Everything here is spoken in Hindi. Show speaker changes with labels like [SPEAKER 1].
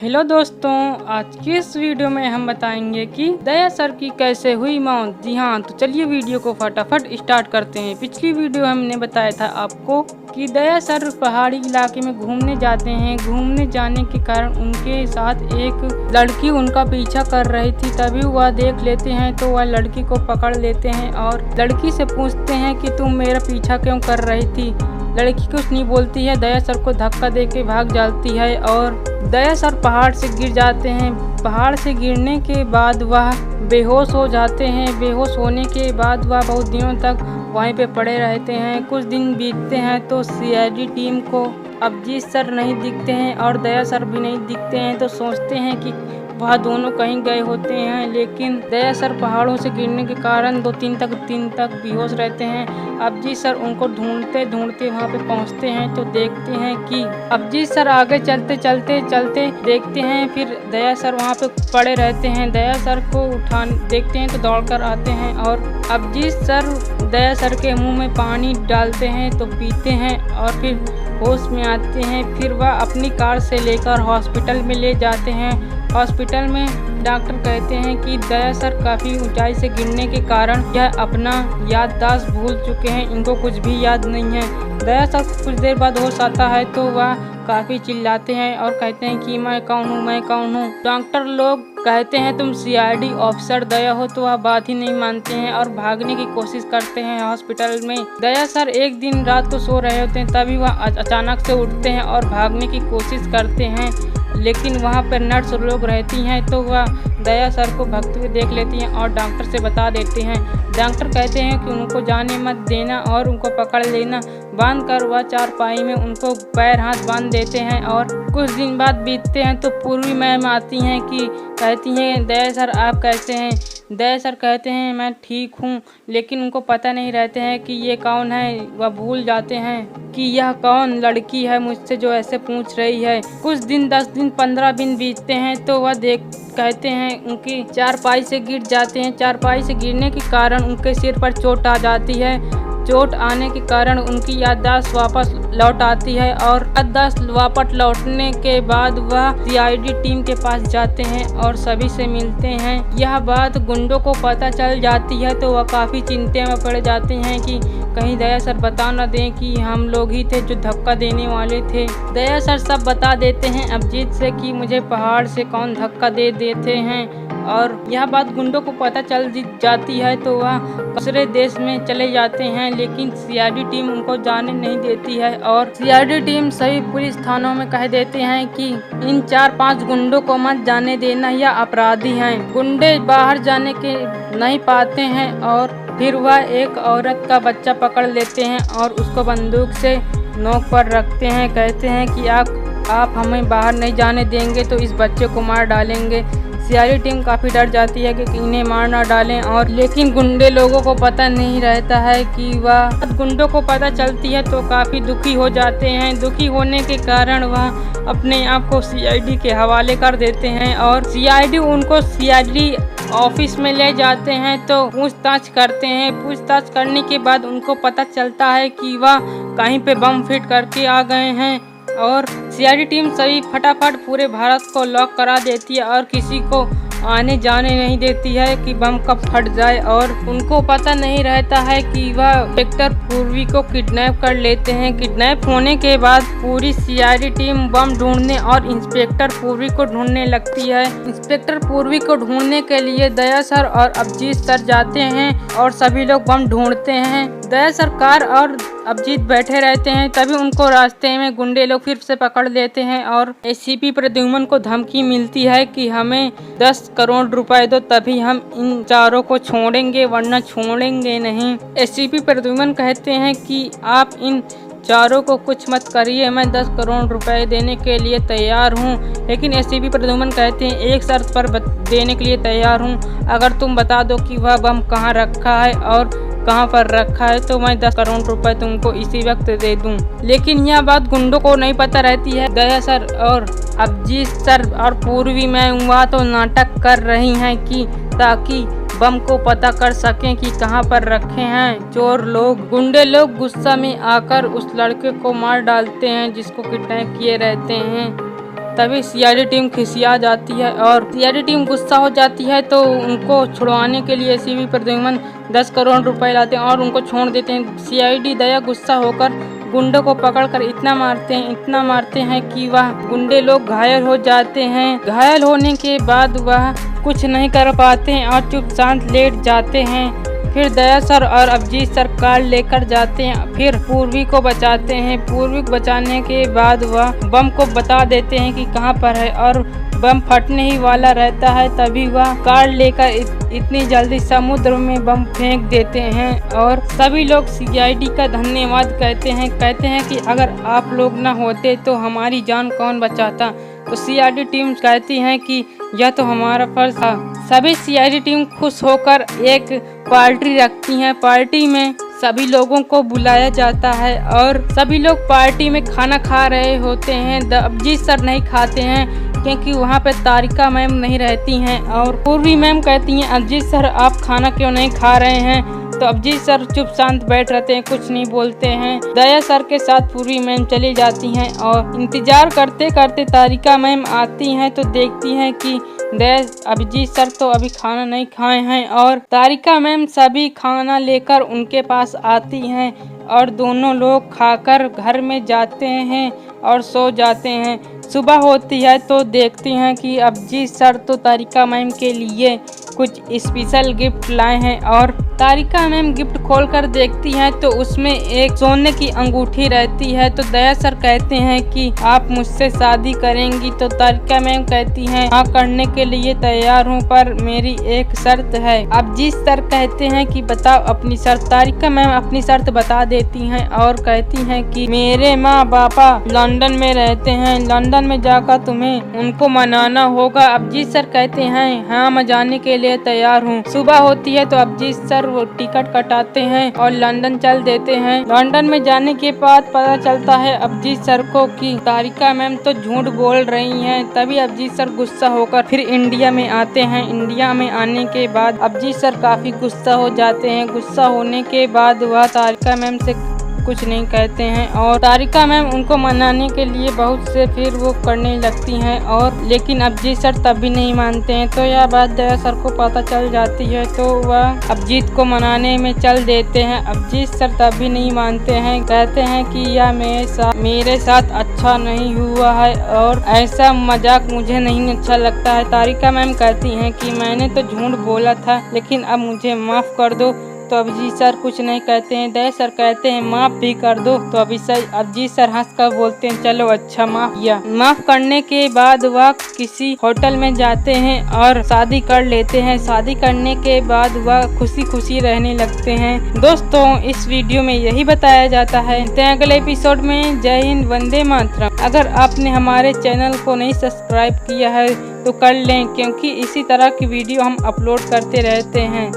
[SPEAKER 1] हेलो दोस्तों, आज की इस वीडियो में हम बताएंगे कि दया सर की कैसे हुई मौत। जी हाँ, तो चलिए वीडियो को फटाफट स्टार्ट करते हैं। पिछली वीडियो हमने बताया था आपको कि दया सर पहाड़ी इलाके में घूमने जाते हैं। घूमने जाने के कारण उनके साथ एक लड़की उनका पीछा कर रही थी। तभी वह देख लेते हैं तो वह लड़की को पकड़ लेते हैं और लड़की से पूछते हैं कि तुम मेरा पीछा क्यों कर रही थी। लड़की कुछ नहीं बोलती है, दया सर को धक्का दे के भाग जाती है और दया सर पहाड़ से गिर जाते हैं। पहाड़ से गिरने के बाद वह बेहोश हो जाते हैं। बेहोश होने के बाद वह बहुत दिनों तक वहीं पे पड़े रहते हैं। कुछ दिन बीतते हैं तो सीआईडी टीम को अभिजीत सर नहीं दिखते हैं और दया सर भी नहीं दिखते हैं, तो सोचते हैं कि वह दोनों कहीं गए होते हैं। लेकिन दया सर पहाड़ों से गिरने के कारण 2-3 दिन तक बेहोश रहते हैं। अभिजीत सर उनको ढूंढते ढूंढते वहां पे पहुंचते हैं तो देखते हैं कि अभिजीत सर आगे चलते देखते हैं फिर दया सर वहां पे पड़े रहते हैं। दया सर को देखते हैं तो दौड़कर आते हैं और अभिजीत सर दया सर के मुंह में पानी डालते हैं तो पीते हैं और फिर होश में आते हैं। फिर वह अपनी कार से लेकर हॉस्पिटल में ले जाते हैं। हॉस्पिटल में डॉक्टर कहते हैं कि दया सर काफ़ी ऊंचाई से गिरने के कारण यह अपना याददाश्त भूल चुके हैं, इनको कुछ भी याद नहीं है। दया सर कुछ देर बाद होश आता है तो वह काफ़ी चिल्लाते हैं और कहते हैं कि मैं कौन हूँ। डॉक्टर लोग कहते हैं तुम सीआईडी ऑफिसर दया हो, तो वह बात ही नहीं मानते हैं और भागने की कोशिश करते हैं हॉस्पिटल में। दया सर एक दिन रात को सो रहे होते हैं, तभी वह अचानक से उठते हैं और भागने की कोशिश करते हैं, लेकिन वहाँ पर नर्स लोग रहती हैं तो वह दया सर को भागते हुए देख लेती हैं और डॉक्टर से बता देते हैं। डॉक्टर कहते हैं कि उनको जाने मत देना और उनको पकड़ लेना। बांध कर वह चारपाई में उनको पैर हाथ बांध देते हैं और कुछ दिन बाद बीतते हैं तो पूर्वी मैम आती हैं कि कहती हैं दया सर आप कैसे हैं। दया सर कहते हैं मैं ठीक हूँ, लेकिन उनको पता नहीं रहते हैं कि ये कौन है। वह भूल जाते हैं कि यह कौन लड़की है मुझसे जो ऐसे पूछ रही है। कुछ दिन 10 दिन 15 दिन बीतते हैं तो वह कहते हैं उनकी चारपाई से गिर जाते हैं। चारपाई से गिरने के कारण उनके सिर पर चोट आ जाती है। चोट आने के कारण उनकी याददाश्त वापस लौट आती है और याददाश्त वापस लौटने के बाद वह सीआईडी टीम के पास जाते हैं और सभी से मिलते हैं। यह बात गुंडों को पता चल जाती है तो वह काफ़ी चिंता में पड़ जाते हैं कि कहीं दया सर बता न दें कि हम लोग ही थे जो धक्का देने वाले थे। दया सर सब बता देते हैं अभिजीत से कि मुझे पहाड़ से कौन धक्का दे देते हैं और यह बात गुंडों को पता चल जाती है तो वह दूसरे देश में चले जाते हैं, लेकिन सीआईडी टीम उनको जाने नहीं देती है और सीआईडी टीम सभी पुलिस थानों में कह देते हैं कि इन 4-5 गुंडों को मत जाने देना, यह अपराधी हैं। गुंडे बाहर जाने के नहीं पाते हैं और फिर वह एक औरत का बच्चा पकड़ लेते हैं और उसको बंदूक से नोक पर रखते हैं। कहते हैं कि आप हमें बाहर नहीं जाने देंगे तो इस बच्चे को मार डालेंगे। सीआईडी टीम काफ़ी डर जाती है कि इन्हें मार ना डालें और लेकिन गुंडे लोगों को पता नहीं रहता है कि वह गुंडों को पता चलती है तो काफ़ी दुखी हो जाते हैं। दुखी होने के कारण वह अपने आप को सीआईडी के हवाले कर देते हैं और सीआईडी उनको सीआईडी ऑफिस में ले जाते हैं तो पूछताछ करते हैं। पूछताछ करने के बाद उनको पता चलता है कि वह कहीं पे बम फिट करके आ गए हैं और सीआईडी टीम सभी फटाफट पूरे भारत को लॉक करा देती है और किसी को आने जाने नहीं देती है कि बम कब फट जाए और उनको पता नहीं रहता है कि वह इंस्पेक्टर पूर्वी को किडनैप कर लेते हैं। किडनैप होने के बाद पूरी सीआईडी टीम बम ढूंढने और इंस्पेक्टर पूर्वी को ढूंढने लगती है। इंस्पेक्टर पूर्वी को ढूंढने के लिए दया सर और अभिजीत सर जाते हैं और सभी लोग बम ढूंढते हैं। दया सरकार और अभिजीत बैठे रहते हैं, तभी उनको रास्ते में गुंडे लोग फिर से पकड़ लेते हैं और एसीपी प्रद्युम्न को धमकी मिलती है कि हमें 10 करोड़ रुपए दो तभी हम इन चारों को छोड़ेंगे, वरना छोड़ेंगे नहीं। एसीपी प्रद्युम्न कहते हैं कि आप इन चारों को कुछ मत करिए, मैं 10 करोड़ रुपए देने के लिए तैयार हूँ। लेकिन एसीपी प्रद्युम्न कहते हैं एक शर्त पर देने के लिए तैयार हूँ, अगर तुम बता दो कि वह बम कहाँ रखा है और कहाँ पर रखा है तो मैं 10 करोड़ रुपए तुमको इसी वक्त दे दूं। लेकिन यह बात गुंडों को नहीं पता रहती है। दया सर और अभिजीत सर और पूर्वी मैम वह तो नाटक कर रही हैं कि ताकि बम को पता कर सकें कि कहाँ पर रखे हैं चोर लोग। गुंडे लोग गुस्सा में आकर उस लड़के को मार डालते हैं जिसको किडनैप किए रहते हैं। तभी सीआईडी टीम खिसिया जाती है और सीआईडी टीम गुस्सा हो जाती है। तो उनको छुड़वाने के लिए एसीपी प्रद्युम्न 10 करोड़ रुपए लाते हैं और उनको छोड़ देते हैं। सीआईडी दया गुस्सा होकर गुंडों को पकड़कर इतना मारते हैं कि वह गुंडे लोग घायल हो जाते हैं। घायल होने के बाद वह कुछ नहीं कर पाते हैं और चुपचाप लेट जाते हैं। फिर दया सर और अभिजीत सर कार लेकर जाते हैं, फिर पूर्वी को बचाते हैं। पूर्वी को बचाने के बाद वह बम को बता देते हैं कि कहां पर है और बम फटने ही वाला रहता है। तभी वह कार लेकर इतनी जल्दी समुद्र में बम फेंक देते हैं और सभी लोग सीआईडी का धन्यवाद कहते हैं कि अगर आप लोग न होते तो हमारी जान कौन बचाता। तो सीआईडी टीम कहती है कि यह तो हमारा फर्ज था। सभी सीआईडी टीम खुश होकर एक पार्टी रखती है। पार्टी में सभी लोगों को बुलाया जाता है और सभी लोग पार्टी में खाना खा रहे होते हैं। अभिजीत सर नहीं खाते हैं क्योंकि वहाँ पे तारिका मैम नहीं रहती हैं और पूर्वी मैम कहती हैं अभिजीत सर आप खाना क्यों नहीं खा रहे हैं। तो अभिजीत सर चुप शांत बैठ रहते हैं, कुछ नहीं बोलते हैं। दया सर के साथ पूर्वी मैम चली जाती हैं और इंतजार करते करते तारिका मैम आती हैं तो देखती हैं कि अभिजीत सर तो अभी खाना नहीं खाए हैं और तारिका मैम सभी खाना लेकर उनके पास आती हैं और दोनों लोग खाकर घर में जाते हैं और सो जाते हैं। सुबह होती है तो देखती हैं कि अभिजीत सर तो तारिका मैम के लिए कुछ स्पेशल गिफ्ट लाए हैं और तारिका मैम गिफ्ट खोलकर देखती हैं तो उसमें एक सोने की अंगूठी रहती है। तो दया सर कहते हैं कि आप मुझसे शादी करेंगी। तो तारिका मैम कहती हैं हाँ करने के लिए तैयार हूँ पर मेरी एक शर्त है। अभिजीत सर कहते हैं कि बताओ अपनी शर्त। तारिका मैम अपनी शर्त बता देती हैं और कहती हैं कि मेरे माँ पापा लंदन में रहते हैं, लंदन में जाकर तुम्हें उनको मनाना होगा। अभिजीत सर कहते हैं हाँ मैं जाने के लिए तैयार हूँ। सुबह होती है तो अभिजीत सर वो टिकट कटाते हैं और लंदन चल देते हैं। लंदन में जाने के बाद पता चलता है अभिजीत सर को कि तारिका मैम तो झूठ बोल रही हैं। तभी अभिजीत सर गुस्सा होकर फिर इंडिया में आते हैं। इंडिया में आने के बाद अभिजीत सर काफी गुस्सा हो जाते हैं। गुस्सा होने के बाद वह तारिका मैम से कुछ नहीं कहते हैं और तारिका मैम उनको मनाने के लिए बहुत से फिर वो करने लगती हैं और लेकिन अभिजीत सर तब भी नहीं मानते हैं। तो यह बात दया सर को पता चल जाती है तो वह अभिजीत को मनाने में चल देते हैं। अभिजीत सर तब भी नहीं मानते हैं, कहते हैं कि यह मेरे साथ अच्छा नहीं हुआ है और ऐसा मजाक मुझे नहीं अच्छा लगता है। तारिका मैम कहती हैं कि मैंने तो झूठ बोला था लेकिन अब मुझे माफ कर दो। तो अभिजीत सर कुछ नहीं कहते हैं। दया सर कहते हैं माफ भी कर दो। तो अभिजीत सर हंस कर बोलते हैं चलो अच्छा माफ किया। माफ करने के बाद वह किसी होटल में जाते हैं और शादी कर लेते हैं। शादी करने के बाद वह खुशी खुशी रहने लगते हैं। दोस्तों इस वीडियो में यही बताया जाता है। अगले एपिसोड में जय हिंद, वंदे मातरम। अगर आपने हमारे चैनल को नहीं सब्सक्राइब किया है तो कर लें क्योंकि इसी तरह की वीडियो हम अपलोड करते रहते हैं।